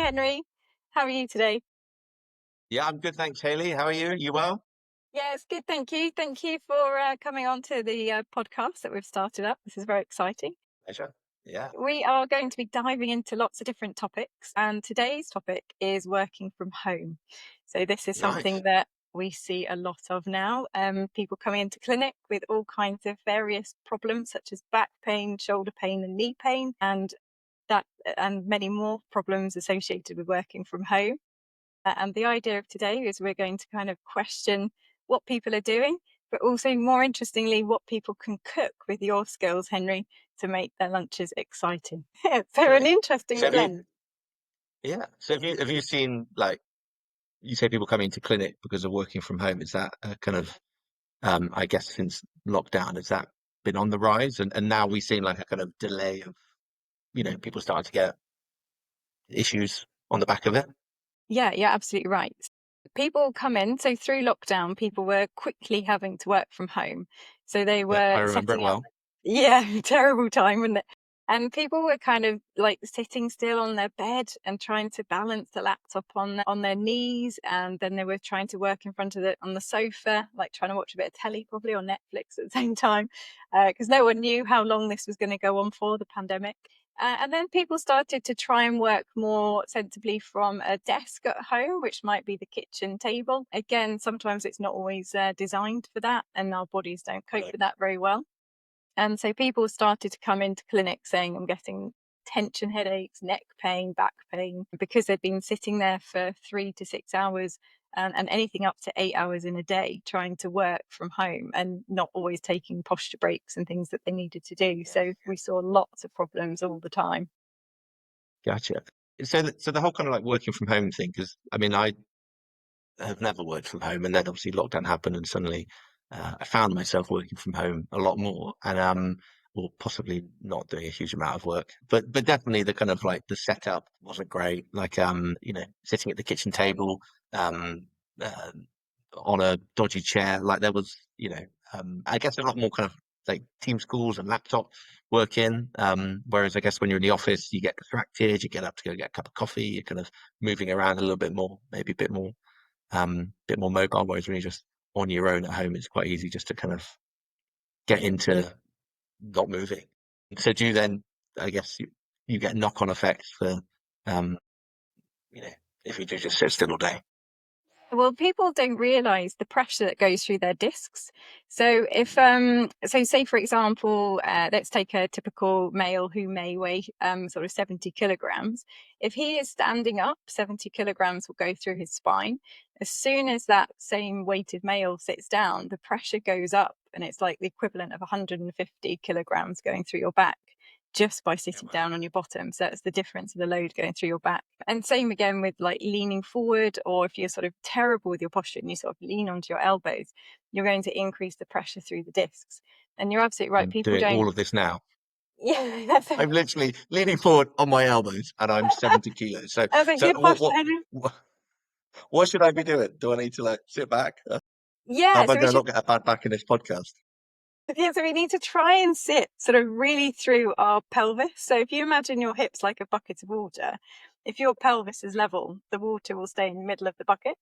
Henry. How are you today? Yeah, I'm good, thanks, Hayley. How are you? You well? Yes, good. Thank you. Thank you for coming on to the podcast that we've started up. This is very exciting. Pleasure. Yeah, We are going to be diving into lots of different topics, and today's topic is working from home. So, this is something nice. that we see a lot of now. People coming into clinic with all kinds of various problems, such as back pain, shoulder pain, and knee pain, that and many more problems associated with working from home. And the idea of today is we're going to kind of question what people are doing, but also more interestingly, what people can cook with your skills, Henry, to make their lunches exciting. So an Great. interesting So have you, blend. yeah. So have you seen like you say people coming to clinic because of working from home? Is that kind of I guess since lockdown, has that been on the rise? And now we've seen like a kind of delay of people starting to get issues on the back of it. Yeah, you're absolutely right. People come in, so through lockdown, people were quickly having to work from home. So they Yeah, I were remember it setting up, well. yeah, terrible time, wasn't it? And people were kind of like sitting still on their bed and trying to balance the laptop on their knees, and then they were trying to work in front of the on the sofa, like trying to watch a bit of telly, probably, or Netflix at the same time, because no one knew how long this was going to go on for, the pandemic. And then people started to try and work more sensibly from a desk at home, which might be the kitchen table. Again, sometimes it's not always designed for that, and our bodies don't cope Right. with that very well. And so people started to come into clinic saying, I'm getting tension headaches, neck pain, back pain, because they'd been sitting there for 3 to 6 hours and anything up to 8 hours in a day trying to work from home and not always taking posture breaks and things that they needed to do. Yeah. So we saw lots of problems all the time. Gotcha. So the whole kind of like working from home thing, because I mean, I have never worked from home, and then obviously lockdown happened, and suddenly I found myself working from home a lot more, and or possibly not doing a huge amount of work, but definitely the kind of like the setup wasn't great. Like sitting at the kitchen table, um, uh, on a dodgy chair, like there was, I guess a lot more kind of like team schools and laptop working. Whereas I guess when you're in the office, you get distracted, you get up to go get a cup of coffee, you're kind of moving around a little bit more, maybe a bit more mobile, whereas when you're just on your own at home, it's quite easy just to kind of get into not moving. So do you then, I guess you get knock-on effects for, um, you know, if you do just sit still all day. Well, people don't realize the pressure that goes through their discs. So if so say for example, let's take a typical male who may weigh sort of 70 kilograms. If he is standing up, 70 kilograms will go through his spine. As soon as that same weighted male sits down, the pressure goes up, and it's like the equivalent of 150 kilograms going through your back just by Yeah, sitting wow. down on your bottom. So that's the difference of the load going through your back. And same again with like leaning forward, or if you're sort of terrible with your posture and you sort of lean onto your elbows, you're going to increase the pressure through the discs. And you're absolutely right. I'm People doing don't, all of this now. yeah, that's I'm literally leaning forward on my elbows, and I'm 70 kilos. So, that's a so good posture. what, what should I be doing? Do I need to like sit back? How Yeah. am I So we going to should, not get a bad back in this podcast? yeah, so we need to try and sit sort of really through our pelvis. So if you imagine your hips like a bucket of water, if your pelvis is level, the water will stay in the middle of the bucket.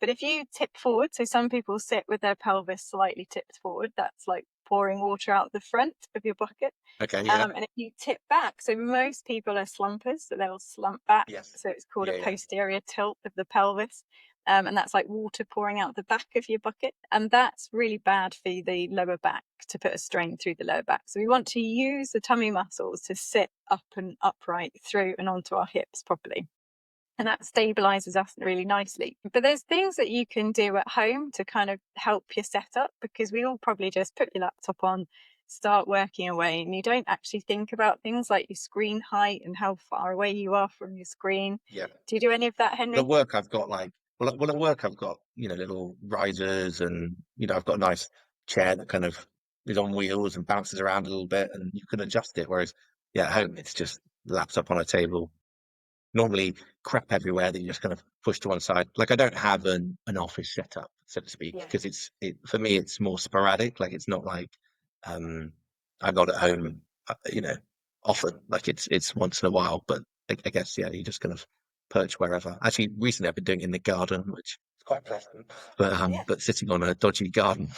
But if you tip forward, so some people sit with their pelvis slightly tipped forward, that's like pouring water out the front of your bucket. Okay, yeah, And if you tip back, so most people are slumpers, so they'll slump back. yes, So it's called a yeah, yeah. posterior tilt of the pelvis. And that's like water pouring out the back of your bucket. And that's really bad for the lower back, to put a strain through the lower back. So we want to use the tummy muscles to sit up and upright through and onto our hips properly, and that stabilizes us really nicely. But there's things that you can do at home to kind of help your setup, because we all probably just put your laptop on, start working away, and you don't actually think about things like your screen height and how far away you are from your screen. Yeah. Do you do any of that, Well, Henry? at work, I've got like, well, at work, I've got, little risers and, I've got a nice chair that kind of is on wheels and bounces around a little bit and you can adjust it. Whereas, yeah, at home, it's just laptop on a table, normally crap everywhere that you just kind of push to one side. Like I don't have an office setup, so to speak, Yeah. because for me, it's more sporadic. Like it's not like, um, I'm not at home, often. Like it's once in a while, but I guess, yeah, you just kind of perch wherever. Actually, recently I've been doing it in the garden, which is quite pleasant. Yeah. But sitting on a dodgy garden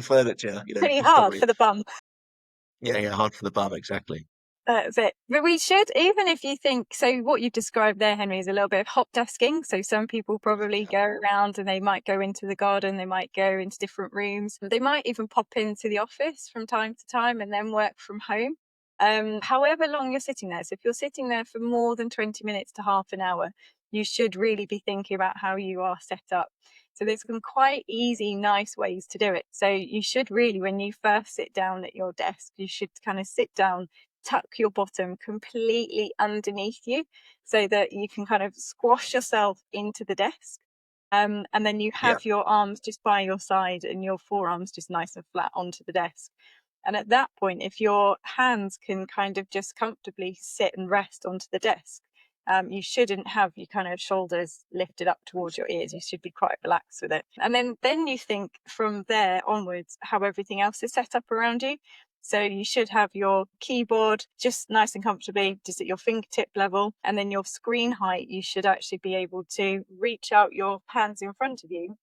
furniture, Pretty is hard probably for the bum. yeah, hard for the bum, exactly. That's it. But we should, even if you think, so what you've described there, Henry, is a little bit of hot desking. So some people probably go around and they might go into the garden, they might go into different rooms, they might even pop into the office from time to time and then work from home. However long you're sitting there. So if you're sitting there for more than 20 minutes to half an hour, you should really be thinking about how you are set up. So there's some quite easy, nice ways to do it. So you should really, when you first sit down at your desk, you should kind of sit down, tuck your bottom completely underneath you so that you can kind of squash yourself into the desk. And then you Yeah, have your arms just by your side and your forearms just nice and flat onto the desk. And at that point, if your hands can kind of just comfortably sit and rest onto the desk, you shouldn't have your kind of shoulders lifted up towards your ears. You should be quite relaxed with it. And then you think from there onwards how everything else is set up around you. So you should have your keyboard just nice and comfortably, just at your fingertip level. And then your screen height, you should actually be able to reach out your hands in front of you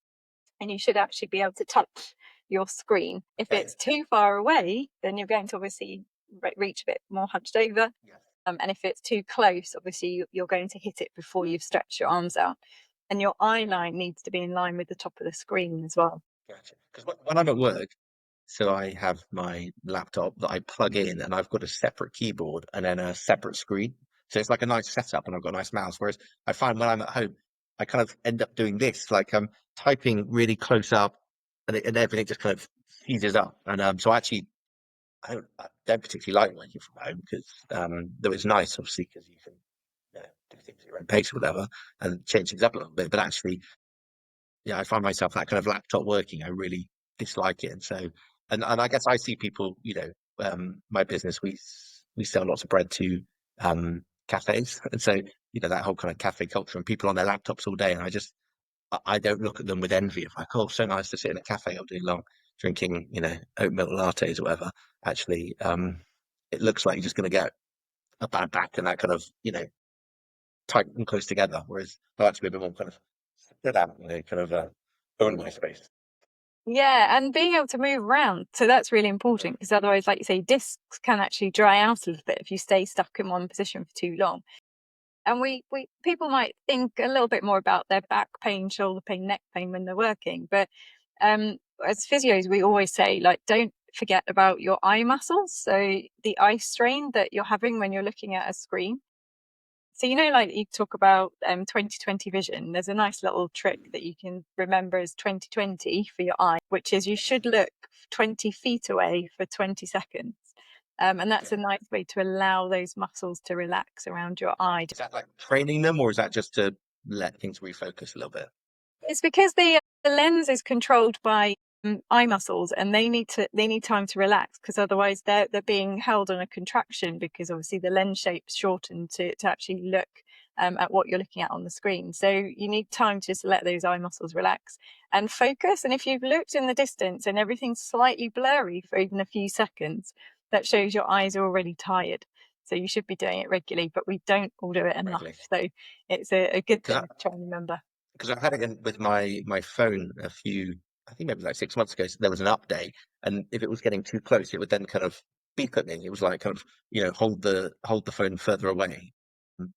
and you should actually be able to touch your screen. If okay. it's too far away, then you're going to obviously reach a bit more hunched over. Yeah, And if it's too close, obviously you're going to hit it before you've stretched your arms out. And your eye line needs to be in line with the top of the screen as well. gotcha. Because when I'm at work, so I have my laptop that I plug in, and I've got a separate keyboard and then a separate screen. So it's like a nice setup, and I've got a nice mouse. Whereas I find when I'm at home, I kind of end up doing this, like I'm typing really close up, and everything just kind of seizes up. And so actually, I don't particularly like working from home because though it's nice, obviously, because you can do things at your own pace or whatever, and change things up a little bit. But actually, yeah, I find myself that kind of laptop working. I really dislike it, and so and I guess I see people. My business we sell lots of bread to cafes, and so that whole kind of cafe culture and people on their laptops all day, and I don't look at them with envy of like, oh, so nice to sit in a cafe all day long drinking oat milk lattes or whatever. Actually, it looks like you're just going to get a bad back and that kind of tight and close together, whereas I like to be a bit more kind of spread out, kind of own my space. Yeah, and being able to move around. So that's really important because otherwise, like you say, discs can actually dry out a little bit if you stay stuck in one position for too long. And we people might think a little bit more about their back pain, shoulder pain, neck pain when they're working. But as physios, we always say, like, don't forget about your eye muscles. So the eye strain that you're having when you're looking at a screen. So, like you talk about 20/20 vision, there's a nice little trick that you can remember as 20/20 for your eye, which is you should look 20 feet away for 20 seconds. And that's a Okay. nice way to allow those muscles to relax around your eye. Is that like training them, or is that just to let things refocus a little bit? It's because the lens is controlled by eye muscles, and they need time to relax because otherwise they're being held on a contraction because obviously the lens shape's shortened to actually look at what you're looking at on the screen. So you need time to just let those eye muscles relax and focus. And if you've looked in the distance and everything's slightly blurry for even a few seconds, that shows your eyes are already tired. So you should be doing it regularly, but we don't all do it enough. Regularly. So it's a good Because thing to try and remember. I've had it with my phone I think maybe like 6 months ago. So there was an update, and if it was getting too close, it would then kind of beep at me. It was like kind of hold the phone further away,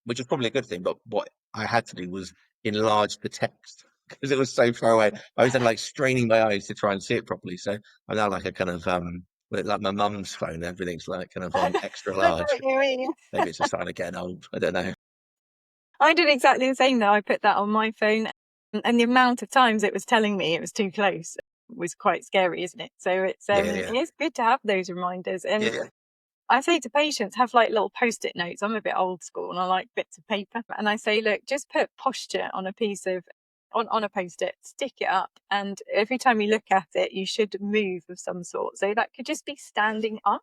which is probably a good thing. But what I had to do was enlarge the text because it was so far away. I was then like straining my eyes to try and see it properly. So I'm now like a kind of like my mum's phone. Everything's like kind of on extra I know large. what you mean. Maybe it's a sign of getting old. I don't know. I did exactly the same though. I put that on my phone, and the amount of times it was telling me it was too close was quite scary, isn't it? So Yeah, yeah, it's good to have those reminders. yeah, And yeah. I say to patients, have like little post-it notes. I'm a bit old school and I like bits of paper. And I say, look, just put posture on a piece of on a post-it, stick it up, and every time you look at it, you should move of some sort. So that could just be standing up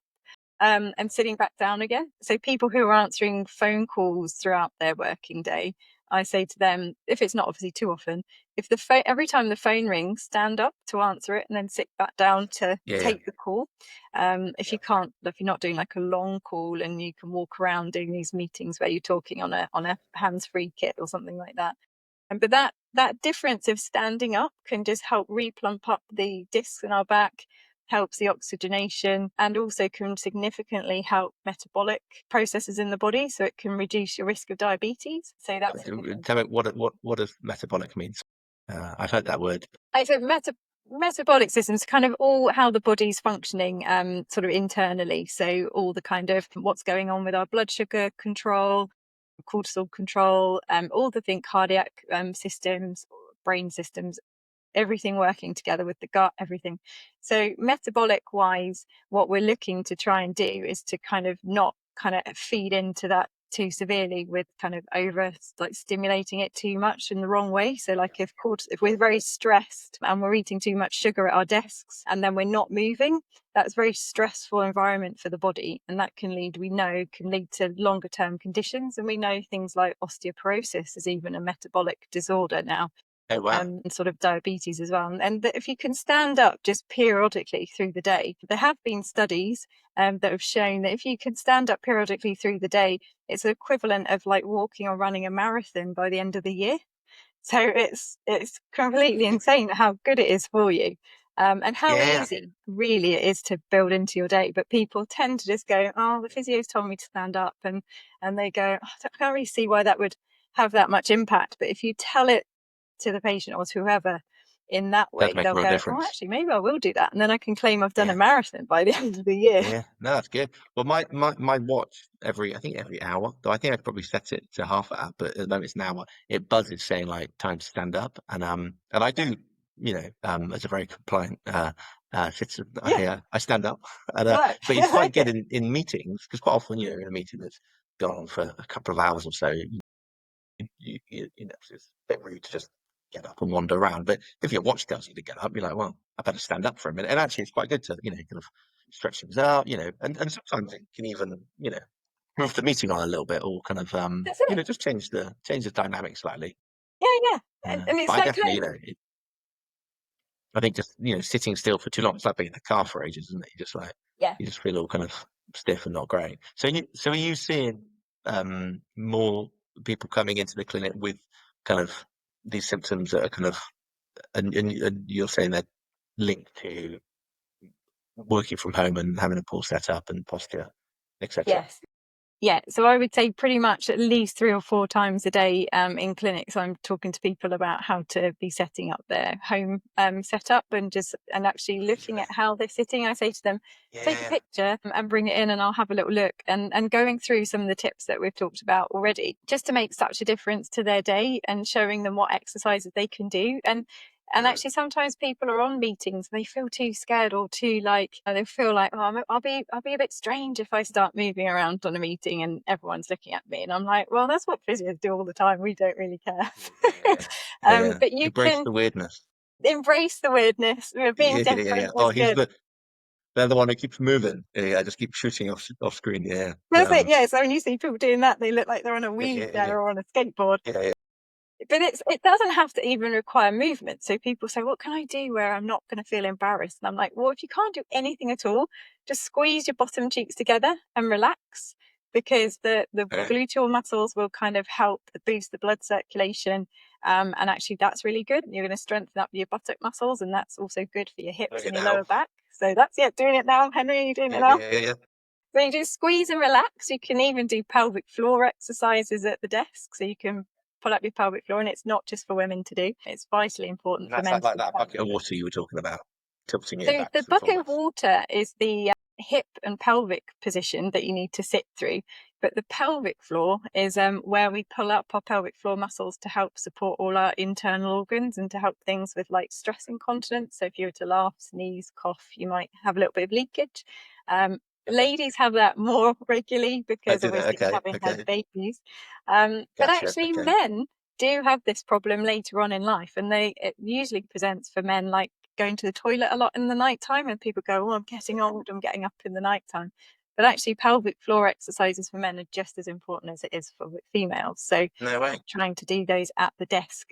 and sitting back down again. So people who are answering phone calls throughout their working day, I say to them, if it's not obviously too often, if every time the phone rings, stand up to answer it and then sit back down to Yeah, yeah, take the call. If yeah. you can't, if you're not doing like a long call and you can walk around doing these meetings where you're talking on a hands-free kit or something like that. But that difference of standing up can just help replump up the discs in our back, helps the oxygenation, and also can significantly help metabolic processes in the body. So it can reduce your risk of diabetes. So that's a good one. Tell me what does metabolic means? I've heard that word. So metabolic systems, kind of all how the body's functioning, sort of internally. So all the kind of what's going on with our blood sugar control, cortisol control, all the cardiac systems, brain systems, everything working together with the gut, everything. So metabolic wise, what we're looking to try and do is to kind of not kind of feed into that too severely with kind of over like stimulating it too much in the wrong way. So like if we're very stressed and we're eating too much sugar at our desks and then we're not moving, that's a very stressful environment for the body, and that can lead to longer term conditions. And we know things like osteoporosis is even a metabolic disorder now, Oh wow. and sort of diabetes as well. And that if you can stand up just periodically through the day, there have been studies that have shown that if you can stand up periodically through the day, it's equivalent of like walking or running a marathon by the end of the year. So it's completely insane how good it is for you. And how Yeah, easy really it is to build into your day. But people tend to just go, oh, the physio's told me to stand up, and they go, oh, I can't really see why that would have that much impact. But if you tell it to the patient or to whoever in that does way, make a they'll real go, oh, difference. actually, maybe I will do that. And then I can claim I've done a Yeah. marathon by the end of the year. Yeah, no, that's good. Well, my watch I think every hour, though I think I'd probably set it to half an hour, but at the moment it's an hour. It buzzes saying like time to stand up, and I do, as a very compliant citizen, Yeah, I stand up, right. but it's I quite like good it. in meetings because quite often in a meeting that's gone on for a couple of hours or so, it's a bit rude to just get up and wander around. But if your watch tells you to get up, you're like, well, I better stand up for a minute. And actually, it's quite good to, kind of stretch things out, and sometimes it can even, move the meeting on a little bit or kind of, That's it. just change the dynamic slightly. Yeah, yeah. And But it's I like, definitely, I think just, sitting still for too long, it's like being in the car for ages, isn't it? yeah. You just feel all kind of stiff and not great. So are you seeing more people coming into the clinic with kind of these symptoms that are kind of, and you're saying they're linked to working from home and having a poor setup and posture, etc. Yes. Yeah, so I would say pretty much at least 3 or 4 times a day in clinics, I'm talking to people about how to be setting up their home setup, and actually looking at how they're sitting. I say to them, take a Yeah, picture and bring it in, and I'll have a little look, and going through some of the tips that we've talked about already, just to make such a difference to their day and showing them what exercises they can do. And brilliant. actually, sometimes people are on meetings and they feel too scared or too like they feel like, oh, I'll be a bit strange if I start moving around on a meeting and everyone's looking at me. And I'm like, well, that's what physios do all the time. We don't really care. Yeah, yeah. But you Embrace can the weirdness. embrace the weirdness. Being Yeah, yeah, yeah. different Oh, is good. they're the one who keeps moving. Yeah, yeah, just keep shooting off screen. Yeah, That's it. Yeah. So when you see people doing that, they look like they're on a yeah, yeah, wheelchair or on a skateboard. yeah, yeah. But it doesn't have to even require movement. So people say, what can I do where I'm not going to feel embarrassed? And I'm like, well, if you can't do anything at all, just squeeze your bottom cheeks together and relax, because the Yeah. gluteal muscles will kind of help boost the blood circulation. And actually that's really good. You're going to strengthen up your buttock muscles, and that's also good for your Doing hips it and your now. lower back. So that's, yeah, doing it now. Henry, are you doing it Yeah, now? yeah, yeah, yeah. So you just squeeze and relax. You can even do pelvic floor exercises at the desk. So you can pull up your pelvic floor, and it's not just for women to do. It's vitally important And for that's men that to like do that that. bucket of water you were talking about, tilting it So the backwards and bucket of forwards. water is the hip and pelvic position that you need to sit through. But the pelvic floor is where we pull up our pelvic floor muscles to help support all our internal organs and to help things with like stress incontinence. So if you were to laugh, sneeze, cough, you might have a little bit of leakage. Um, Okay. Ladies have that more regularly I because do that. obviously Okay, having had okay. babies. But Gotcha. actually, Okay. men do have this problem later on in life, and it usually presents for men like going to the toilet a lot in the nighttime, and people go, oh, I'm getting old, I'm getting up in the nighttime. But actually, pelvic floor exercises for men are just as important as it is for females. So No way. trying to do those at the desk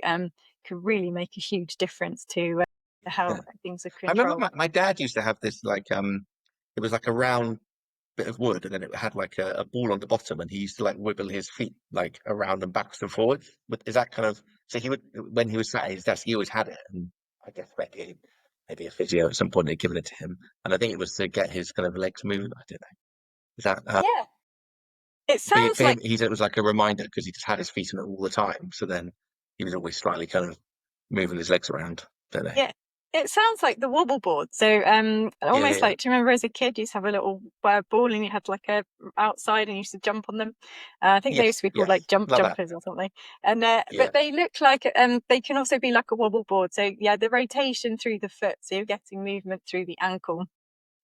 could really make a huge difference to Yeah. how things are I remember controlled. my dad used to have this like it was like a round bit of wood and then it had like a ball on the bottom and he used to like wiggle his feet like around and backwards and forwards. But is that kind of so he would when he was sat at his desk he always had it and I guess maybe a physio at some point had given it to him and I think it was to get his kind of legs moving. I don't know. Is that Yeah, it but sounds for like him he said it was like a reminder because he just had his feet on it all the time. So then he was always slightly kind of moving his legs around. Don't know. yeah, it sounds like the wobble board. So Yeah, almost yeah, like, do you remember as a kid you used to have a little ball and you had like a outside and you used to jump on them? I think they used yes, to be called like yes. jump Love that. jumpers or something. And Yeah. but they look like they can also be like a wobble board. So yeah, the rotation through the foot, so you're getting movement through the ankle,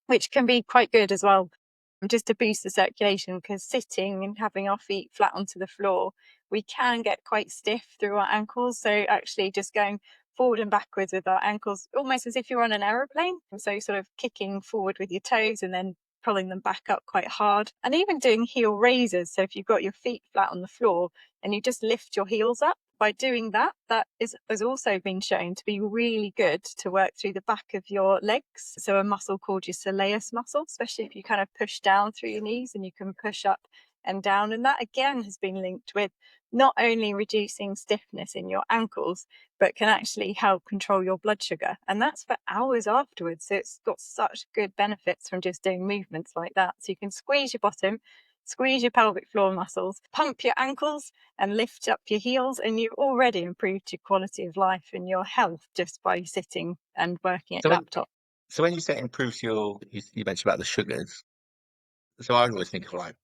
which can be quite good as well, just to boost the circulation. Because sitting and having our feet flat onto the floor, we can get quite stiff through our ankles. So actually, just going forward and backwards with our ankles, almost as if you're on an aeroplane. So sort of kicking forward with your toes and then pulling them back up quite hard, and even doing heel raises. So if you've got your feet flat on the floor and you just lift your heels up, by doing that, has also been shown to be really good to work through the back of your legs. So a muscle called your soleus muscle, especially if you kind of push down through your knees and you can push up and down. And that again has been linked with not only reducing stiffness in your ankles, but can actually help control your blood sugar. And that's for hours afterwards. So it's got such good benefits from just doing movements like that. So you can squeeze your bottom, squeeze your pelvic floor muscles, pump your ankles, and lift up your heels, and you've already improved your quality of life and your health just by sitting and working at So your when laptop. so when you say it improves you mentioned about the sugars. So I always think of like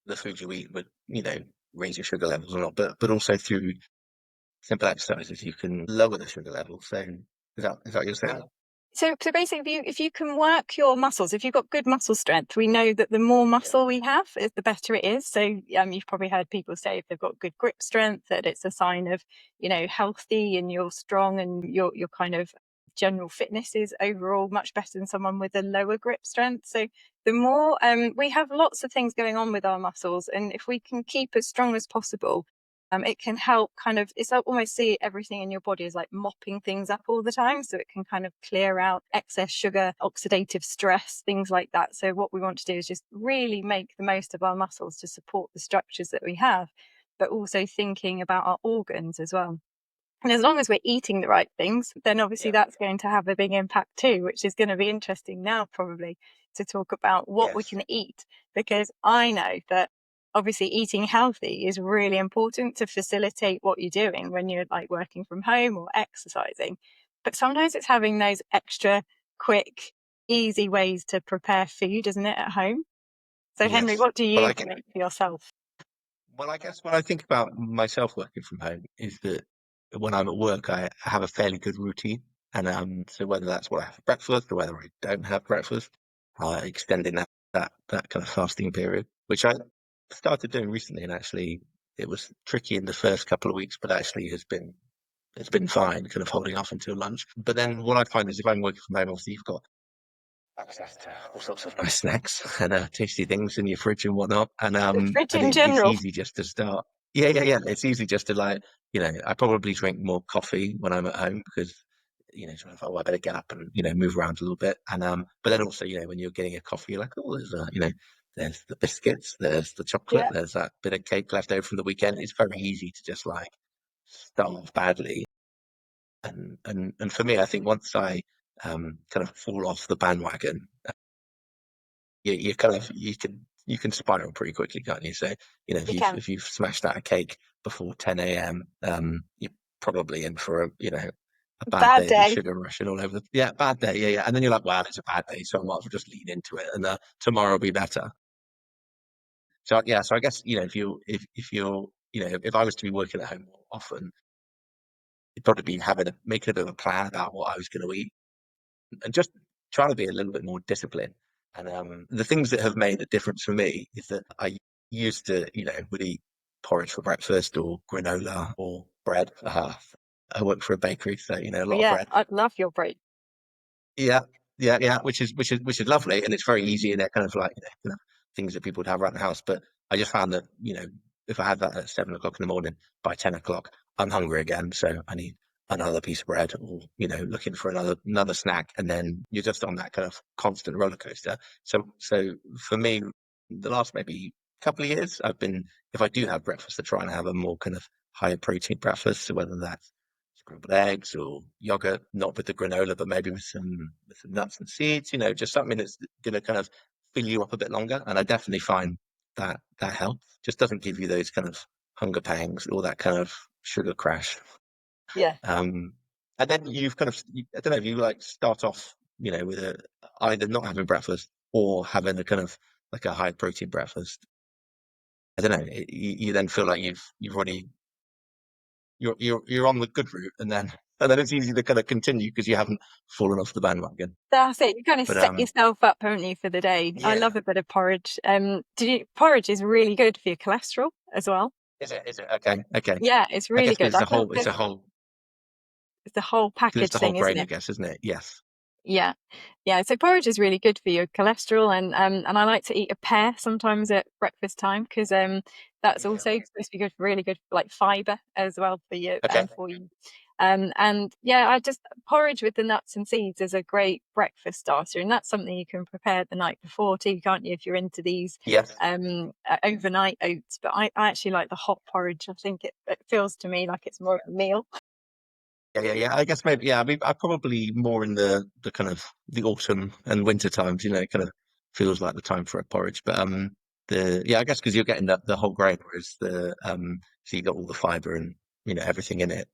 the food you eat would, raise your sugar levels a lot, but also through simple exercises you can lower the sugar level. So is that what you're saying? So basically, if you can work your muscles, if you've got good muscle strength, we know that the more Yeah. muscle we have, the better it is. So you've probably heard people say if they've got good grip strength, that it's a sign of, healthy and you're strong and your kind of general fitness is overall much better than someone with a lower grip strength. So the more we have lots of things going on with our muscles, and if we can keep as strong as possible, it can help kind of, it's like almost see everything in your body is like mopping things up all the time. So it can kind of clear out excess sugar, oxidative stress, things like that. So what we want to do is just really make the most of our muscles to support the structures that we have, but also thinking about our organs as well. And as long as we're eating the right things, then obviously Yeah. that's going to have a big impact too, which is going to be interesting now, probably, to talk about what we Yes. can eat. Because I know that obviously eating healthy is really important to facilitate what you're doing when you're like working from home or exercising. But sometimes it's having those extra quick, easy ways to prepare food, isn't it, at home? So, Henry, Yes. what do Well, you make for yourself? I guess when I think about myself working from home is that when I'm at work, I have a fairly good routine. And so whether that's what I have for breakfast or whether I don't have breakfast, extending that kind of fasting period, which I started doing recently, and actually it was tricky in the first couple of weeks, but actually it's been fine, kind of holding off until lunch. But then what I find is if I'm working from home, obviously you've got access to all sorts of nice snacks and tasty things in your fridge and whatnot. The fridge And in it's general. easy just to start. Yeah, yeah, yeah. It's easy just to like, I probably drink more coffee when I'm at home because, sort of, oh, I better get up and, move around a little bit. And but then also, when you're getting a coffee, you're like, oh, there's the biscuits, there's the chocolate, Yeah. there's that bit of cake left over from the weekend. It's very easy to just like start off badly. And for me, I think once I kind of fall off the bandwagon, you kind of you can spiral pretty quickly, can't you? So if You you've can. if you've smashed out a cake before 10 a.m., you're probably in for a bad Bad day of your day. sugar rushing all over the yeah bad day yeah, and then you're like, well, it's a bad day, so I might as well just lean into it, and tomorrow will be better. So yeah, so I guess if you're if I was to be working at home more often, it'd probably be making a bit of a plan about what I was going to eat and just trying to be a little bit more disciplined. And the things that have made a difference for me is that I used to, would eat porridge for breakfast or granola or bread. I work for a bakery, so a Oh, lot of yeah, bread. I love your break. Yeah, yeah, yeah, which is lovely, and it's very easy, and it kind of like things that people would have around the house. But I just found that, if I had that at 7 o'clock in the morning, by 10 o'clock, I'm hungry again. So I need another piece of bread, or, looking for another snack. And then you're just on that kind of constant roller coaster. So for me, the last maybe couple of years, I've been, if I do have breakfast, to try and have a more kind of higher protein breakfast. So whether that's scrambled eggs or yogurt, not with the granola, but maybe with some nuts and seeds, just something that's going to kind of fill you up a bit longer. And I definitely find that helps. Just doesn't give you those kind of hunger pangs or that kind of sugar crash. Yeah. Um, and then you've kind of, I don't know, you like start off, with either not having breakfast or having a kind of like a high protein breakfast. I don't know. You then feel like you've already you're on the good route, and then it's easy to kind of continue because you haven't fallen off the bandwagon. That's it. You kind of But set yourself up, haven't you, for the day? I yeah, love a bit of porridge. Porridge is really good for your cholesterol as well. is it? Is it? Okay, okay. Yeah, it's I really guess 'cause good. it's I a think whole, it's a whole, it's the whole 'cause it's package the whole thing, isn't grain, I it? guess, isn't it? Yes. Yeah. Yeah. So porridge is really good for your cholesterol, and I like to eat a pear sometimes at breakfast time because that's Yeah. also supposed to be good for really good like fiber as well for you Okay. for you. And yeah, I just porridge with the nuts and seeds is a great breakfast starter, and that's something you can prepare the night before too, can't you? If you're into these Yes. overnight oats, but I actually like the hot porridge. I think it feels to me like it's more of a meal. Yeah, yeah, yeah. I guess maybe, yeah. I mean, I probably more in the kind of the autumn and winter times. It kind of feels like the time for a porridge. But I guess because you're getting the whole grain, whereas so you got all the fiber and everything in it.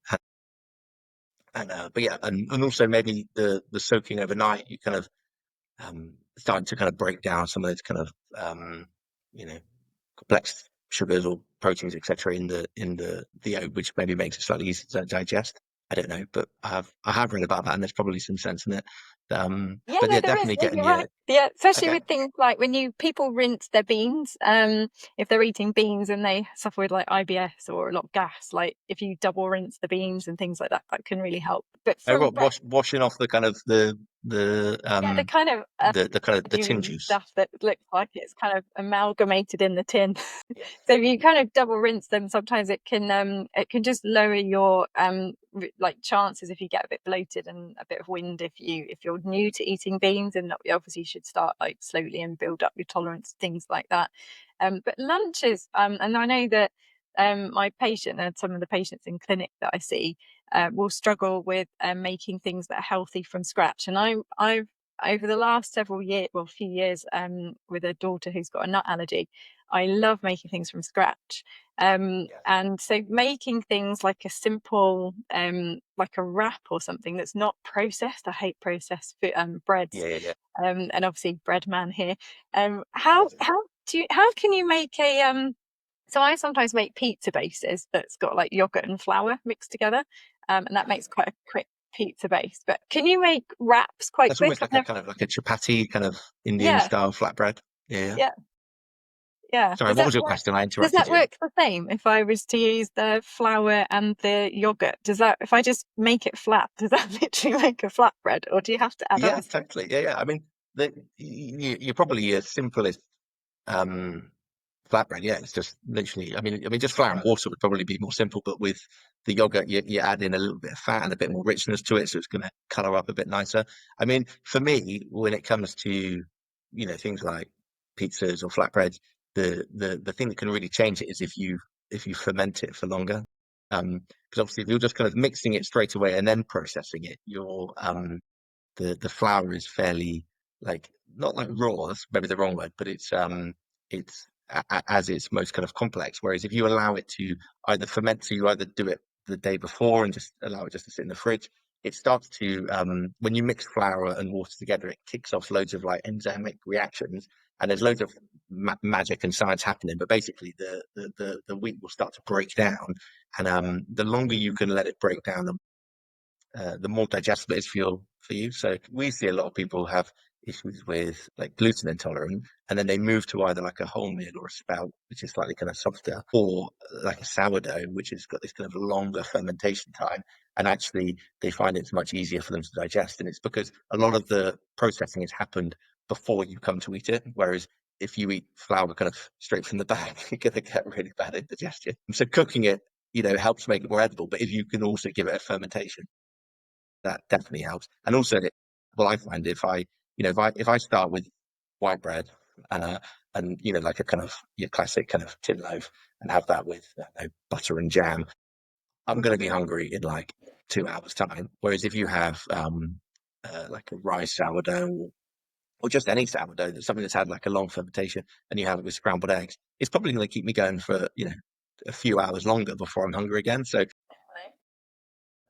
And but yeah, and also maybe the soaking overnight, you kind of starting to kind of break down some of those kind of you know complex sugars or proteins, etc., in the oat, which maybe makes it slightly easier to digest. I don't know, but I have read about that, and there's probably some sense in it. Yeah, But no, yeah, there is. definitely Yeah, getting you're your right. Yeah, especially okay. with things like when people rinse their beans, if they're eating beans and they suffer with like IBS or a lot of gas, like if you double rinse the beans and things like that, that can really help. But from What, washing off the kind of the yeah, the kind of the kind of the tin residue juice. stuff that looks like it's kind of amalgamated in the tin. Yes. So if you kind of double rinse them, sometimes it can just lower your like chances if you get a bit bloated and a bit of wind if you're new to eating beans, and obviously you should start like slowly and build up your tolerance, things like that. But lunches, and I know that my patient and some of the patients in clinic that I see will struggle with making things that are healthy from scratch. And I've over the last several years, well, few years, with a daughter who's got a nut allergy, I love making things from scratch. Yes. And so making things like a simple, like a wrap or something that's not processed. I hate processed breads. Yeah, yeah, yeah. And obviously bread man here. Yes. How can you make a so I sometimes make pizza bases that's got like yogurt and flour mixed together, and that makes quite a quick pizza base. But can you make wraps quite That's quick? almost I've like a never. kind of like a chapati kind of Indian Yeah, style flatbread. Yeah, yeah. yeah, yeah. Sorry, what was your question? I Does interrupted that you. work the same if I was to use the flour and the yogurt? Does that if I just make it flat, does that literally make a flatbread, or do you have to add other Yeah, stuff? totally. Yeah, yeah. I mean, you're probably your simplest um, flatbread. Yeah, it's just literally. I mean, just flour and water would probably be more simple, but with the yogurt, you add in a little bit of fat and a bit more richness to it, so it's going to color up a bit nicer. I mean, for me, when it comes to things like pizzas or flatbreads, the thing that can really change it is if you ferment it for longer. Because obviously, if you're just kind of mixing it straight away and then processing it, the flour is fairly like not like raw, that's maybe the wrong word, but it's as its most kind of complex. Whereas if you allow it to either ferment, so you either do it the day before and just allow it just to sit in the fridge, it starts to when you mix flour and water together, it kicks off loads of like enzymic reactions, and there's loads of magic and science happening. But basically, the wheat will start to break down, and the longer you can let it break down, the more digestible it is for you. So we see a lot of people have issues with like gluten intolerant, and then they move to either like a wholemeal or a spout, which is slightly kind of softer, or like a sourdough, which has got this kind of longer fermentation time. And actually, they find it's much easier for them to digest, and it's because a lot of the processing has happened before you come to eat it. Whereas if you eat flour kind of straight from the bag, you're going to get really bad indigestion. So cooking it, helps make it more edible. But if you can also give it a fermentation, that definitely helps. And also, well, I find if I, if I start with white bread and like a kind of your classic kind of tin loaf and have that with butter and jam, I'm going to be hungry in like 2 hours time. Whereas if you have like a rice sourdough or just any sourdough, that's something that's had like a long fermentation, and you have it with scrambled eggs, it's probably going to keep me going for a few hours longer before I'm hungry again. So,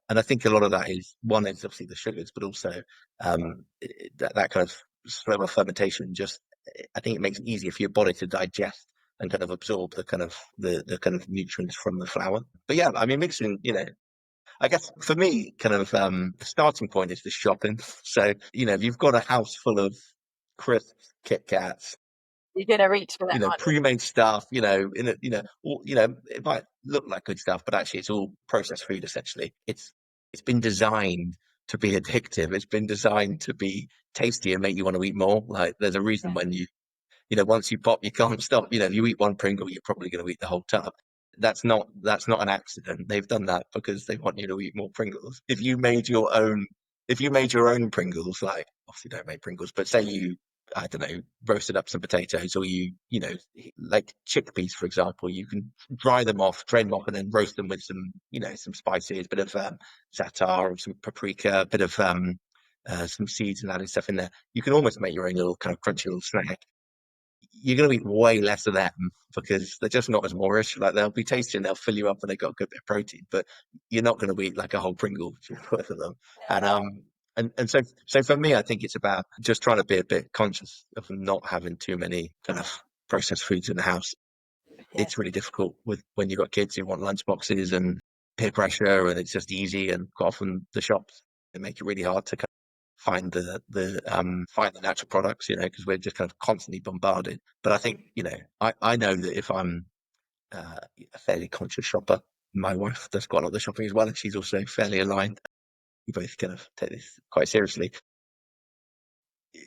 and I think a lot of that is one is obviously the sugars, but also that kind of slower fermentation. Just I think it makes it easier for your body to digest and kind of absorb the kind of nutrients from the flour. But yeah, I mean mixing, I guess for me, kind of the starting point is the shopping. So, if you've got a house full of crisps, Kit Kats, You're going to reach for them, aren't you? pre-made stuff, it might look like good stuff, but actually it's all processed food essentially. It's been designed to be addictive. It's been designed to be tasty and make you want to eat more. Like there's a reason when once you pop, you can't stop. If you eat one Pringle, you're probably going to eat the whole tub. That's not an accident. They've done that because they want you to eat more Pringles. If you made your own Pringles, like obviously don't make Pringles, but say you, I don't know, roasted up some potatoes, or like chickpeas, for example, you can dry them off, drain them off, and then roast them with some spices, a bit of za'atar, or some paprika, a bit of some seeds and adding stuff in there. You can almost make your own little kind of crunchy little snack. You're going to eat way less of them because they're just not as moreish. Like they'll be tasty and they'll fill you up and they've got a good bit of protein, but you're not going to eat like a whole Pringle worth of them. And so for me, I think it's about just trying to be a bit conscious of not having too many kind of processed foods in the house. Yeah. It's really difficult when you've got kids who want lunch boxes and peer pressure, and it's just easy. And quite often the shops, they make it really hard to find the natural products, because we're just kind of constantly bombarded. But I think, I know that if I'm a fairly conscious shopper, my wife does quite a lot of the shopping as well, and she's also fairly aligned. We both kind of take this quite seriously.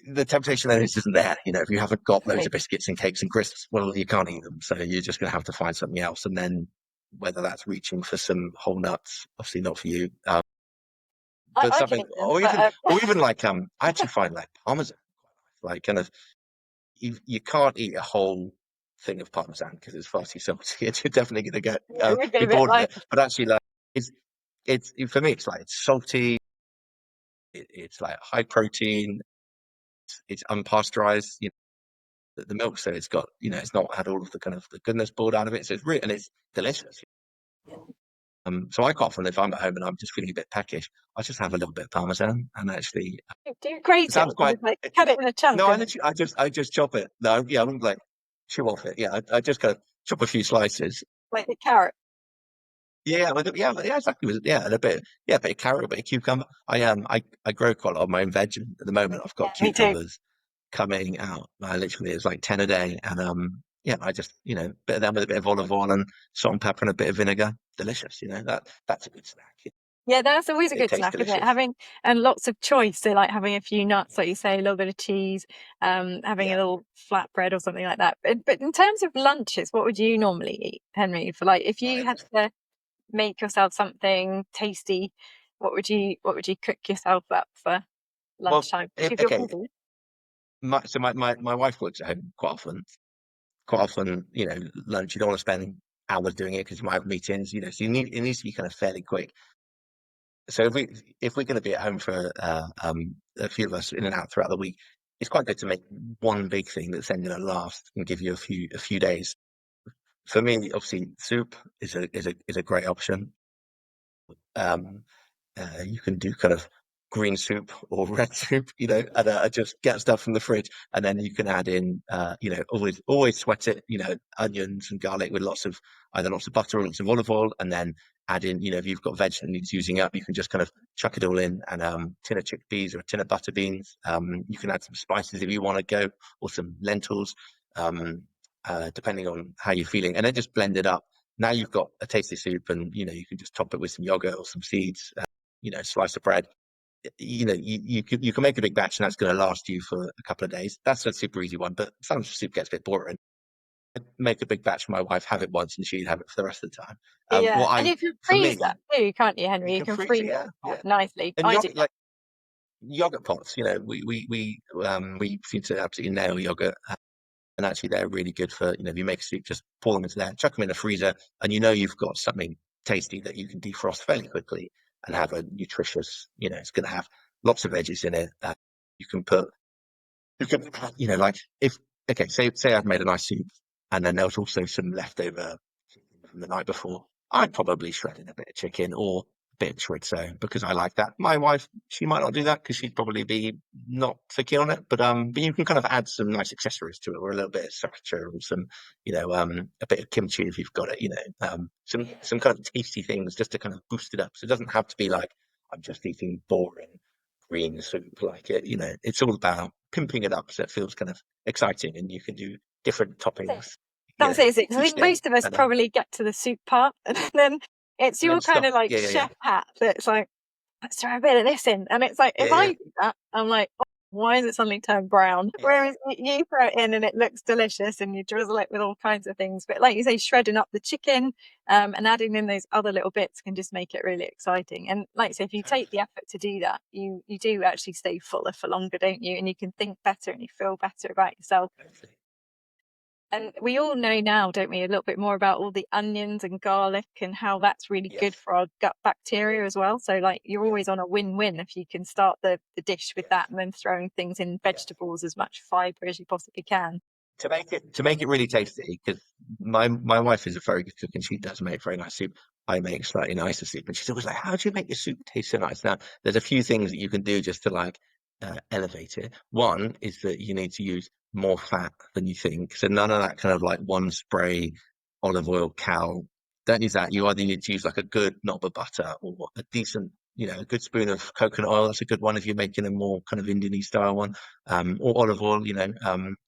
The temptation then isn't there. If you haven't got loads of biscuits and cakes and crisps, well, you can't eat them. So you're just going to have to find something else. And then whether that's reaching for some whole nuts, obviously not for you, but I can something, eat them, but or even like I actually find like parmesan, like kind of you can't eat a whole thing of parmesan because it's far too salty. You're definitely going to get it would be be a bit bored of like, it. But actually, like it's for me, it's like it's salty. It's like high protein. It's unpasteurized. The milk, so it's got it's not had all of the kind of the goodness boiled out of it. So it's really and it's delicious. So I quite often, if I'm at home and I'm just feeling a bit peckish, I just have a little bit of parmesan, and actually, do you it grate it sounds or quite. just like cut it in a chunk No, I and literally, I just chop it. No, yeah, I wouldn't like chew off it. Yeah, I just kind of chop a few slices. like the carrot? Yeah, yeah, exactly. Yeah, and a bit of carrot, a bit of cucumber. I grow quite a lot of my own veg. And at the moment, I've Yeah, got me too. cucumbers coming out. Literally, it's like 10 a day, and yeah, I just bit of them with a bit of olive oil and salt and pepper and a bit of vinegar. Delicious. That's a good snack. Yeah, that's always a It good tastes snack, isn't it? delicious. Having and lots of choice. So like having a few nuts, like you say, a little bit of cheese, having a Yeah. little flatbread or something like that. But in terms of lunches, what would you normally eat, Henry? For like if you had to make yourself something tasty, what would you cook yourself up for Well, lunchtime? If you're okay. busy. My wife works at home quite often. Quite often, lunch, you don't want to spend hours doing it because you might have meetings, so it needs to be kind of fairly quick. So if we're going to be at home for a few of us in and out throughout the week, it's quite good to make one big thing that's then going to last and give you a few days. For me, obviously, soup is a great option. Um, you can do kind of green soup or red soup, and just get stuff from the fridge, and then you can add in, always sweat it, onions and garlic with either lots of butter or lots of olive oil, and then add in, if you've got veg that needs using up, you can just kind of chuck it all in, and tin of chickpeas or a tin of butter beans. You can add some spices if you want to go, or some lentils, depending on how you're feeling, and then just blend it up. Now you've got a tasty soup, and you can just top it with some yogurt or some seeds, slice of bread. you can make a big batch and that's going to last you for a couple of days. That's a super easy one, but sometimes soup gets a bit boring. I'd make a big batch for my wife, have it once, and she'd have it for the rest of the time. Yeah, What and I you can For freeze that me, too, can't you, Henry? you You can can freeze it, freeze yeah, that yeah. nicely. And I do yogurt, that. like yogurt pots, we seem to absolutely nail yogurt. And actually they're really good for, if you make a soup, just pour them into there, chuck them in the freezer, and you've got something tasty that you can defrost fairly quickly and have a nutritious, it's going to have lots of veggies in it. You can put, you can, like if, okay, say I've made a nice soup and then there was also some leftover chicken from the night before. I'd probably shred in a bit of chicken or a bit of chorizo because I like that. My wife, she might not do that because she'd probably be not so keen on it. But you can kind of add some nice accessories to it, or a little bit of sriracha, or some, a bit of kimchi if you've got it. Some kind of tasty things just to kind of boost it up. So it doesn't have to be like I'm just eating boring green soup. Like it's all about pimping it up so it feels kind of exciting, and you can do different toppings That's it, is it? 'Cause I each think day. most of us And probably get to the soup part, and then it's then your kind stop. of like Yeah, yeah, yeah, chef hat that's like, let's throw a bit of this in. And it's like, yeah, if I yeah. do that, I'm like, oh, why is it suddenly turned brown? Yeah, Whereas you throw it in and it looks delicious and you drizzle it with all kinds of things. But like you say, shredding up the chicken and adding in those other little bits can just make it really exciting. And like you say, if you take the effort to do that, you do actually stay fuller for longer, don't you? And you can think better and you feel better about yourself. totally. And we all know now, don't we, a little bit more about all the onions and garlic and how that's really good Yes. for our gut bacteria as well. So, like, you're Yeah. always on a win-win if you can start the dish with Yes. that and then throwing things in Yes. vegetables, as much fiber as you possibly can. To make it really tasty, because my wife is a very good cook and she does make very nice soup. I make slightly nicer soup, and she's always like, "How do you make your soup taste so nice?" Now, there's a few things that you can do just to like elevate it. One is that you need to use more fat than you think, so none of that kind of like one spray olive oil cow. Don't use that. You either need to use like a good knob of butter or a decent, a good spoon of coconut oil. That's a good one if you're making a more kind of Indian style one, or olive oil,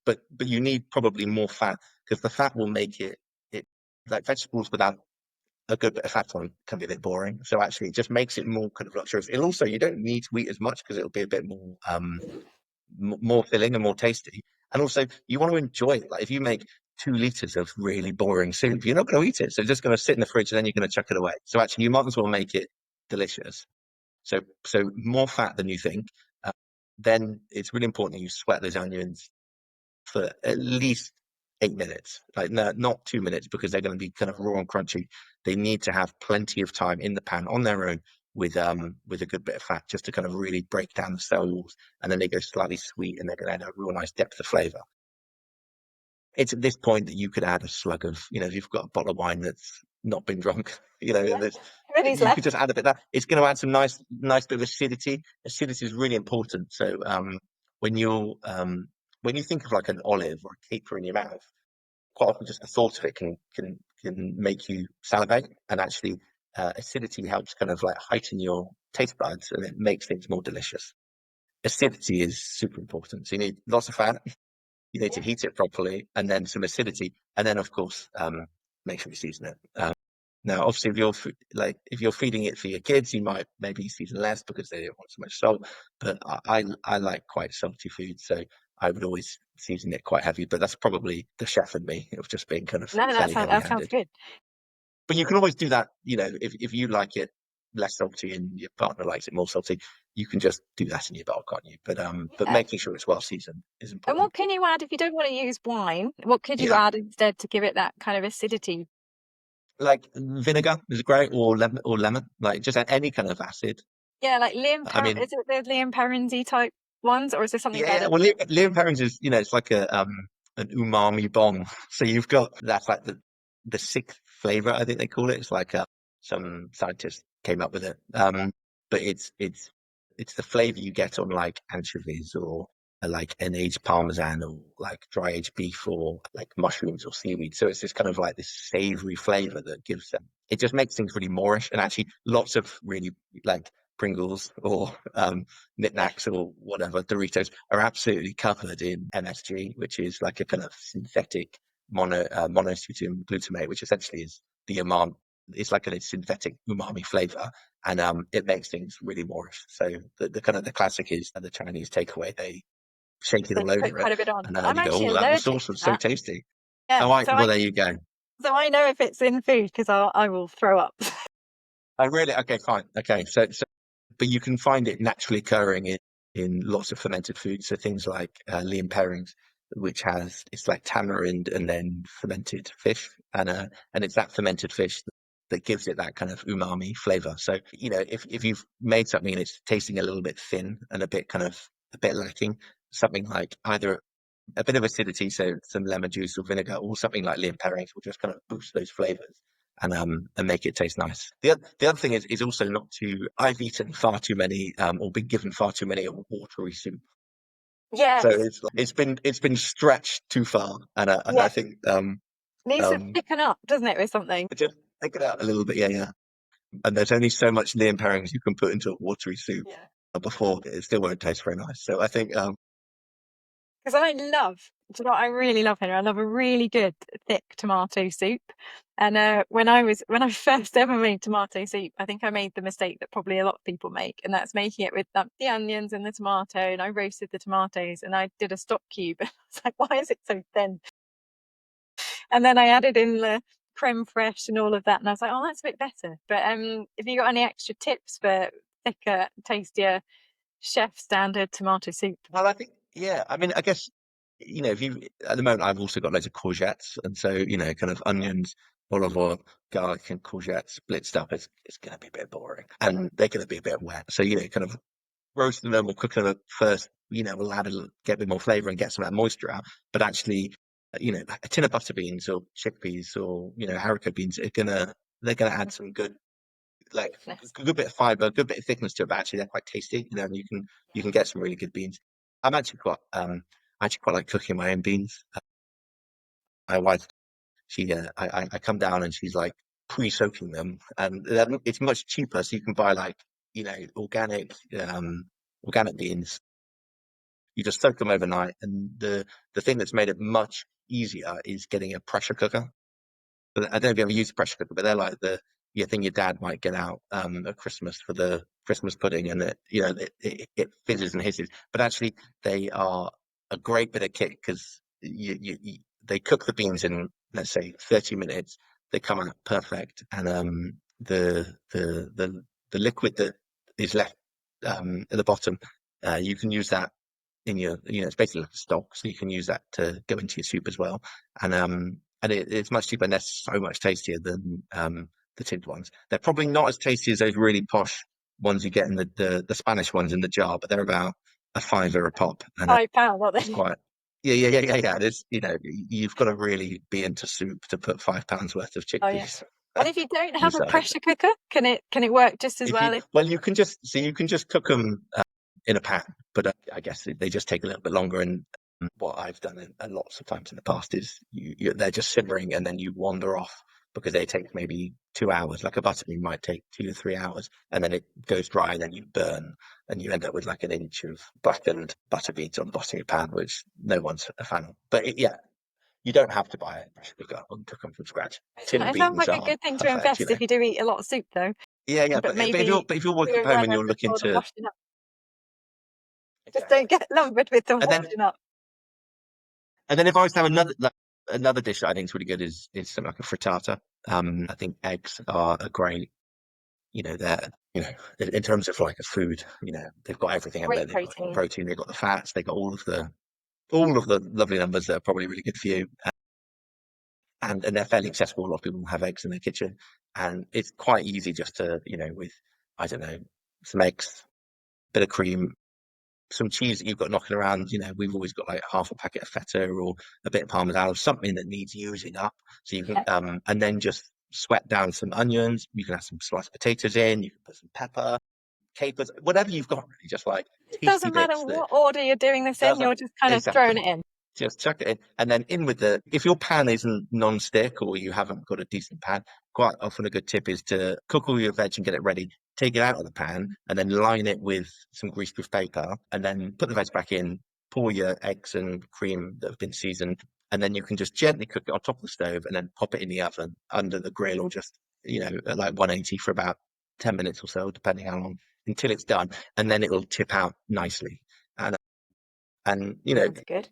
but you need probably more fat because the fat will make it like vegetables without a good bit of fat on can be a bit boring. So actually, it just makes it more kind of luxurious. It also you don't need to eat as much because it'll be a bit more more filling and more tasty. And also, you want to enjoy it. Like if you make 2 liters of really boring soup, you're not going to eat it. So it's just going to sit in the fridge and then you're going to chuck it away. So actually, you might as well make it delicious. So more fat than you think. Uh, then it's really important that you sweat those onions for at least 8 minutes. Like no, not 2 minutes because they're going to be kind of raw and crunchy. They need to have plenty of time in the pan on their own with a good bit of fat just to kind of really break down the cell walls, and then they go slightly sweet and they're going to add a real nice depth of flavor. It's at this point that you could add a slug of, if you've got a bottle of wine that's not been drunk, Yeah, and everybody's you could left. just add a bit of that. It's going to add some nice bit of acidity. Acidity is really important. So when you when you think of like an olive or a caper in your mouth, quite often just the thought of it can make you salivate, and actually acidity helps kind of like heighten your taste buds and it makes things more delicious. Acidity is super important. So you need lots of fat, you need to Yeah. heat it properly, and then some acidity, and then of course make sure you season it. Now, obviously, if you're feeding it for your kids, you might maybe season less because they don't want so much salt. But I like quite salty food, so I would always season it quite heavy. But that's probably the chef in me of just being kind of No, fairly that sounds heavy-handed. good. But you can always do that, if you like it less salty and your partner likes it more salty, you can just do that in your bowl, can't you? But Yeah. making sure it's well seasoned is And important. what can you add if you don't want to use wine? What could you Yeah. add instead to give it that kind of acidity? Like vinegar is great, or lemon, like just any kind of acid. Yeah, like I mean, Is it the Liam Perrinsy type ones, or is there something yeah, yeah. better? Well, Liam Perrins is, it's like an umami bomb. So you've got that's like the sixth flavor, I think they call it. It's like some scientists came up with it. But it's the flavor you get on like anchovies or like an aged parmesan or like dry aged beef or like mushrooms or seaweed. So it's this kind of like this savory flavor that gives them. It just makes things really moreish, and actually lots of really like Pringles or Yeah. knickknacks or whatever, Doritos are absolutely covered in MSG, which is like a kind of synthetic monosodium glutamate, which essentially is the umami. It's like a synthetic umami flavor, and it makes things really worse. So the kind of the classic is the Chinese takeaway. They shake it They all put over it, quite a bit on. and I'm you go, actually "Oh, that was allergic sauce to was so that. tasty." Yeah, Oh, well, there you go. so I know if it's in food because I will throw up. I really okay, fine, okay. But you can find it naturally occurring in lots of fermented foods. So things like Liam Perrings, which has it's like tamarind and then fermented fish, and it's that fermented fish that gives it that kind of umami flavor. So if you've made something and it's tasting a little bit thin and a bit kind of a bit lacking, something like either a bit of acidity, so some lemon juice or vinegar, or something like Liam Perrings will just kind of boost those flavors and make it taste nice. The other thing is also not to. I've eaten far too many or been given far too many watery soup, so Yes, it's been stretched too far, and I yeah. think Needs to um thicken up, doesn't it, with something? just take it out a little bit, yeah, yeah. And there's only so much Liam Perrings you can put into a watery soup Yeah. before it still won't taste very nice. So I think Because do you know what I really love, Henry? I love a really good thick tomato soup. And when I first ever made tomato soup, I think I made the mistake that probably a lot of people make, and that's making it with the onions and the tomato. And I roasted the tomatoes, and I did a stock cube. And I was like, why is it so thin? And then I added in the creme fraiche and all of that, and I was like, oh, that's a bit better. But if you got any extra tips for thicker, tastier, chef standard tomato soup? well, I think yeah. I mean, I guess if you at the moment I've also got loads of courgettes, and so kind of onions, olive oil, garlic, and courgettes blitzed up. It's going to be a bit boring, and they're going to be a bit wet. So kind of roasting them or cooking them first, will get a bit more flavor and get some of that moisture out. But actually, a tin of butter beans or chickpeas or haricot beans they're gonna add some good like Thickness. a good bit of fiber, a good bit of thickness to it, but actually they're quite tasty. And you can get some really good beans. I'm actually quite I actually quite like cooking my own beans. My wife, I come down and she's like pre-soaking them, and it's much cheaper. So you can buy like organic organic beans. You just soak them overnight, and the thing that's made it much easier is getting a pressure cooker. But I don't know if you ever used a pressure cooker, but they're like the your thing your dad might get out at Christmas for the Christmas pudding, and it fizzes and hisses. But actually, they are a great bit of kit because they cook the beans in, let's say, 30 minutes. They come out perfect, and the liquid that is left at the bottom, you can use that in your, it's basically like a stock, so you can use that to go into your soup as well. And it's much cheaper and they're so much tastier than the tinned ones. They're probably not as tasty as those really posh ones you get in the Spanish ones in the jar, but they're about a fiver a pop, and £5, aren't it's they? quite. Yeah, yeah, yeah, yeah, yeah. It's you've got to really be into soup to put £5 worth of Oh yeah. chickpeas And if you don't on the have a side. pressure cooker, can it work just as If you well? If well, you can just cook them in a pan, but I guess they just take a little bit longer. And what I've done lots of times in the past is they're just simmering, and then you wander off because they take maybe 2 hours. Like a butterbean might take 2 to 3 hours, and then it goes dry, and then you burn, and you end up with like an inch of blackened butter beans on the bottom of your pan, which no one's a fan of. But yeah, you don't have to buy a pressure cooker and cook them from scratch. Tinned it sounds beans like a are good thing to perfect, invest if you do eat a lot of soup, though. Yeah, yeah, But but if you're maybe but if you're do working a from home and runner you're looking before the to washing up. Just don't exactly, get lumbered with the and then washing up. and then if I was to have another dish that I think is really good is something like a frittata. I think eggs are a great, they're in terms of like a food, they've got everything, haven't they? Great They've got protein. protein, they've got the fats, they've got all of the lovely numbers that are probably really good for you, and they're fairly accessible. A lot of people have eggs in their kitchen, and it's quite easy just to with I don't know some eggs, bit of cream, some cheese that you've got knocking around. We've always got like half a packet of feta or a bit of parmesan or something that needs using up. So you can, Yeah. and then just sweat down some onions. You can have some sliced potatoes in. You can put some pepper, capers, whatever you've got. Really, just like It tasty doesn't matter bits that what order you're doing this in, doesn't you're just kind of throwing exactly. it in. Just chuck it in, and then in with if your pan isn't non-stick or you haven't got a decent pan, quite often a good tip is to cook all your veg and get it ready. Take it out of the pan and then line it with some greaseproof paper, and then put the veg back in. Pour your eggs and cream that have been seasoned, and then you can just gently cook it on top of the stove, and then pop it in the oven under the grill, or just at like 180 for about 10 minutes or so, depending how long, until it's done, and then it'll tip out nicely. And Sounds good.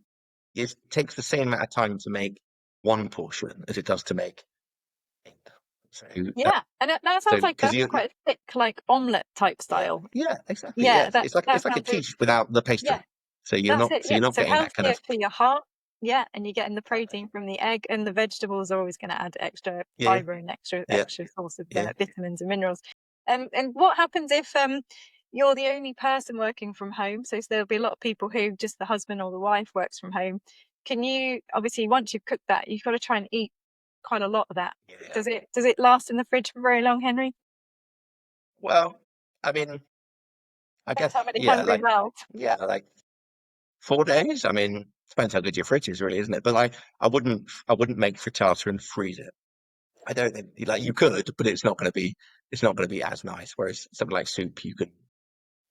it takes the same amount of time to make one portion as it does to make eight. So, Yeah, and that sounds like because that's you, quite a thick, like omelette type yeah, style. yeah, exactly, yeah, Yeah, that it's that like a sounds really, quiche without the yeah. pastry. That's it, So yeah. you're not So getting that kind healthier of for your heart, yeah, and you're getting the exactly. protein from the egg, and the vegetables are always going to add extra Yeah, fiber and extra yeah, extra source of yeah. vitamins and minerals. And what happens if you're the only person working from home? So there'll be a lot of people who just the husband or the wife works from home. Can you obviously once you've cooked that, you've got to try and eat quite a lot of that. Yeah. Does it last in the fridge for very long, Henry? Well, I mean, I Depends guess, how many hungry mouths. yeah, like 4 days. I mean, depends how good your fridge is, really, isn't it? But like, I wouldn't make frittata and freeze it. I don't think, like, you could, but it's not going to be as nice. Whereas something like soup, you can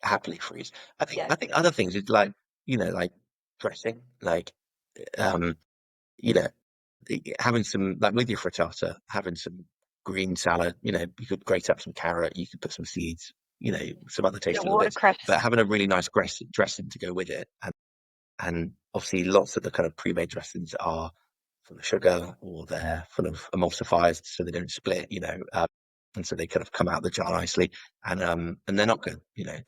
happily freeze. Yeah, I think other things is like, like dressing, like, um, you know, having some, like with your frittata, having some green salad, you could grate up some carrot, you could put some seeds, some other yeah, tasty little bits, watercress. but having a really nice dressing to go with it. And obviously lots of the kind of pre-made dressings are full of sugar or they're full of emulsifiers so they don't split, and so they kind of come out the jar nicely, and they're not good,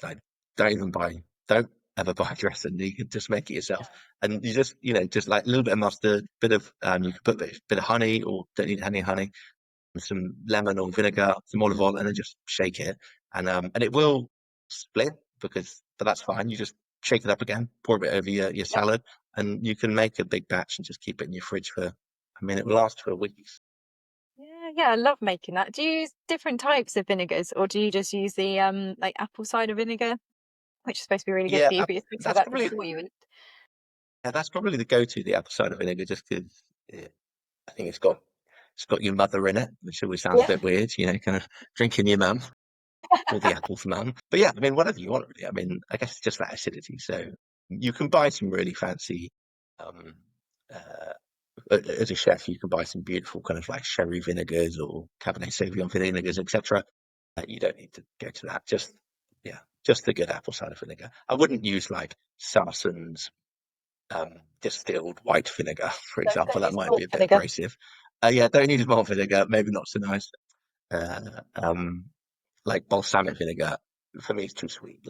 like don't even buy, don't ever buy a dressing. You can just make it yourself, and you just, just like a little bit of mustard, bit of, you can put a bit of honey, or don't need any honey, some lemon or vinegar, some olive oil, and then just shake it, and it will split, but that's fine. You just shake it up again, pour a bit over your Yeah. salad, and you can make a big batch and just keep it in your fridge for. I mean, it will last for weeks. Yeah, yeah, I love making that. Do you use different types of vinegars, or do you just use the like apple cider vinegar, which is supposed to be really good Yeah, for you, but you're supposed to have that's that probably before you eat? that's probably the go-to, the apple cider vinegar, just because I think it's got your mother in it, which always sounds a Yeah. bit weird, kind of drinking your mum. Or the apple for mum. But yeah, I mean, whatever you want, really. I mean, I guess it's just that acidity. So you can buy some really fancy, um, uh, as a chef, you can buy some beautiful kind of like sherry vinegars or Cabernet Sauvignon vinegars, etc. You don't need to go to that. Yeah, just the good apple cider vinegar. I wouldn't use like Sarson's distilled white vinegar, for example. Don't That use might be malt a bit vinegar. abrasive. Yeah, don't use malt vinegar. Maybe not so nice. Uh, um, like balsamic vinegar, for me, it's too sweet.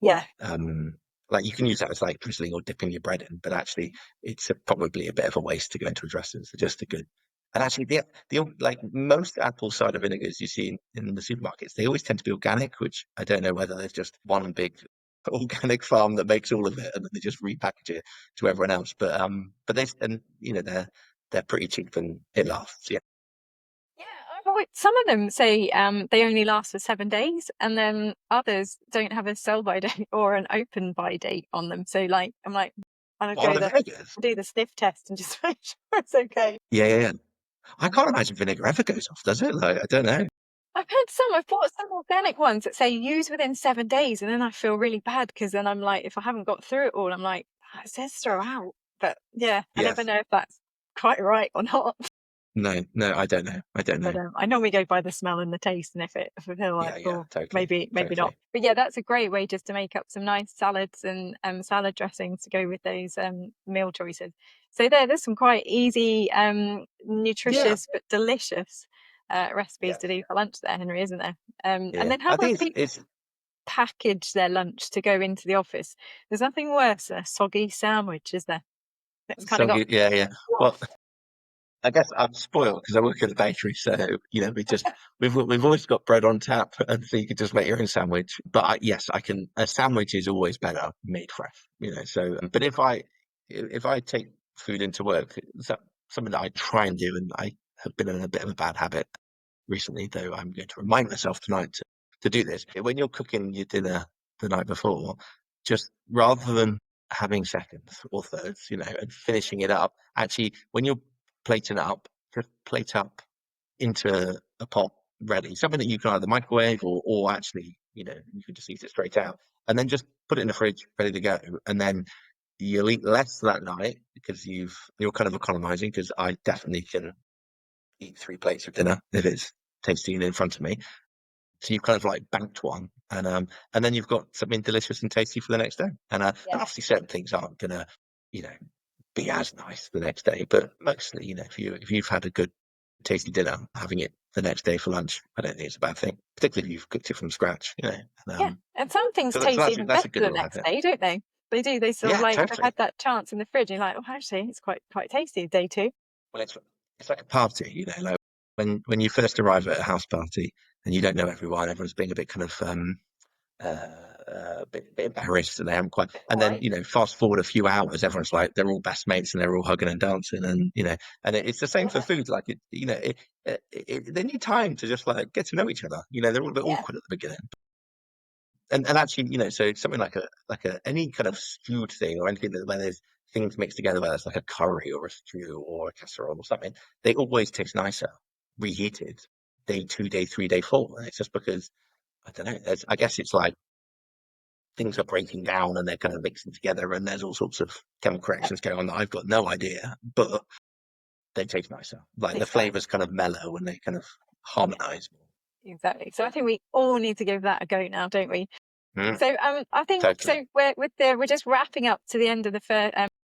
Yeah. Um, like you can use that as like drizzling or dipping your bread in, but actually it's probably a bit of a waste to go into a dressing. So just a good. And actually, like most apple cider vinegars you see in the supermarkets, they always tend to be organic, which I don't know whether there's just one big organic farm that makes all of it, and then they just repackage it to everyone else. But they're pretty cheap and it lasts. Yeah. Yeah, some of them say they only last for 7 days, and then others don't have a sell by date or an open by date on them. So like, I'm like, I'll What are go the vinegars? do the sniff test and just make sure it's okay. Yeah, yeah, yeah. I can't imagine vinegar ever goes off, does it? Like, I don't know. I've bought some organic ones that say use within 7 days, and then I feel really bad because then I'm like, if I haven't got through it all, I'm like, "Ah, it says throw out." But yeah, I never Yes. know if that's quite right or not. No, no, I don't know. I don't But know. I normally go by the smell and the taste, and if I feel like, Yeah, yeah, oh, totally, maybe not. totally. But yeah, that's a great way just to make up some nice salads and salad dressings to go with those meal choices. So there's some quite easy, Yeah, nutritious but delicious recipes yeah. to do for lunch there, Henry, isn't there? And Yeah. then how I would think people it's package their lunch to go into the office? There's nothing worse than a soggy sandwich, is there? It's kind of got soggy. Yeah, yeah. Well, fluff. I guess I'm spoiled because I work at a bakery, so we've always got bread on tap, and so you can just make your own sandwich. But yes, I can. A sandwich is always better made fresh, So, but if I take food into work, it's something that I try and do, and I have been in a bit of a bad habit recently, though I'm going to remind myself tonight to do this. When you're cooking your dinner the night before, just rather than having seconds or thirds, and finishing it up, actually, when you're plating up, just plate up into a pot ready, something that you can either microwave or actually, you can just eat it straight out, and then just put it in the fridge ready to go. And then you'll eat less that night because you're kind of economizing, because I definitely can eat 3 plates of dinner if it's tasty and in front of me. So you've kind of like banked one, and then you've got something delicious and tasty for the next day. And Yeah. obviously certain things aren't gonna, you know, be as nice the next day, but mostly, if you've had a good tasty dinner, having it the next day for lunch, I don't think it's a bad thing, particularly if you've cooked it from scratch. And Yeah, and some things so taste even that's better a good the little next habit. day, don't they? They do. They sort of Yeah, like they've totally. had that chance in the fridge. And you're like, oh, actually, it's quite tasty day two. Well, it's like a party, like when you first arrive at a house party and you don't know everyone, everyone's being a bit kind of bit embarrassed and they haven't quite. And then Right. fast forward a few hours, everyone's like they're all best mates and they're all hugging and dancing, and it's the same for Yeah. food. Like they need time to just like get to know each other. They're all a bit Yeah. awkward at the beginning, and actually, so something like a any kind of stewed thing or anything that where there's things mixed together, whether it's like a curry or a stew or a casserole or something, they always taste nicer reheated day two, day three, day four. And it's just because I don't know. I guess it's like things are breaking down and they're kind of mixing together, and there's all sorts of chemical Yeah. reactions going on that I've got no idea, but they taste nicer. Like the Exactly. flavors kind of mellow and they kind of Yeah. harmonize. Exactly. So I think we all need to give that a go now, don't we? Mm, So I think totally. so. We're just wrapping up to the end of the first.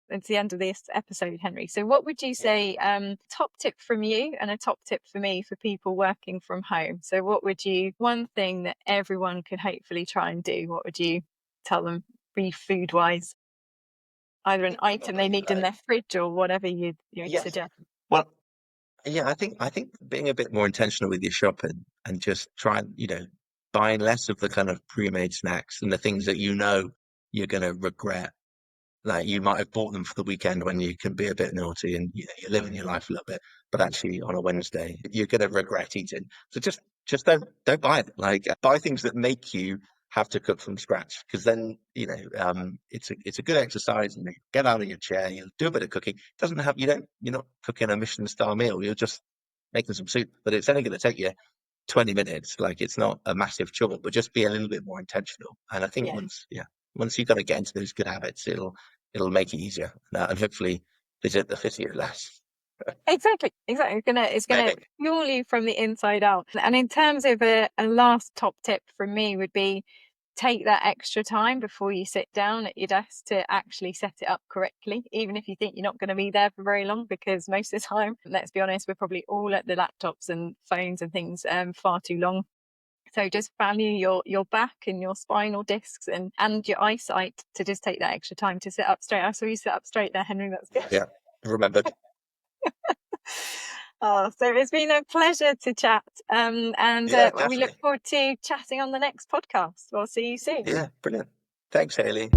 It's the end of this episode, Henry. So, what would you Yeah. say? Top tip from you and a top tip for me for people working from home. So, what would you? One thing that everyone could hopefully try and do. What would you tell them? Be food wise, either an item they Probably need in like their fridge or whatever you'd yes. suggest. Well, yeah, I think being a bit more intentional with your shopping and just trying, buying less of the kind of pre-made snacks and the things that you're gonna regret. Like you might have bought them for the weekend when you can be a bit naughty and you're living your life a little bit, but actually on a Wednesday you're going to regret eating. So just don't buy it. Like buy things that make you have to cook from scratch, because then it's a good exercise and you get out of your chair, you do a bit of cooking. It doesn't have you're not cooking a Michelin star meal. You're just making some soup, but it's only going to take you 20 minutes. Like it's not a massive chore, but just be a little bit more intentional. And I think Yeah, once you kind of get into those good habits, it'll make it easier, and hopefully visit the physio less. exactly, exactly. It's gonna Maybe. fuel you from the inside out. And in terms of a last top tip from me would be take that extra time before you sit down at your desk to actually set it up correctly, even if you think you're not going to be there for very long, because most of the time, let's be honest, we're probably all at the laptops and phones and things far too long. So just value your back and your spinal discs and your eyesight to just take that extra time to sit up straight. I saw you sit up straight there, Henry. That's good. Yeah, remembered. Oh, so it's been a pleasure to chat. And Yeah, we look definitely. forward to chatting on the next podcast. We'll see you soon. Yeah, brilliant. Thanks, Hayley.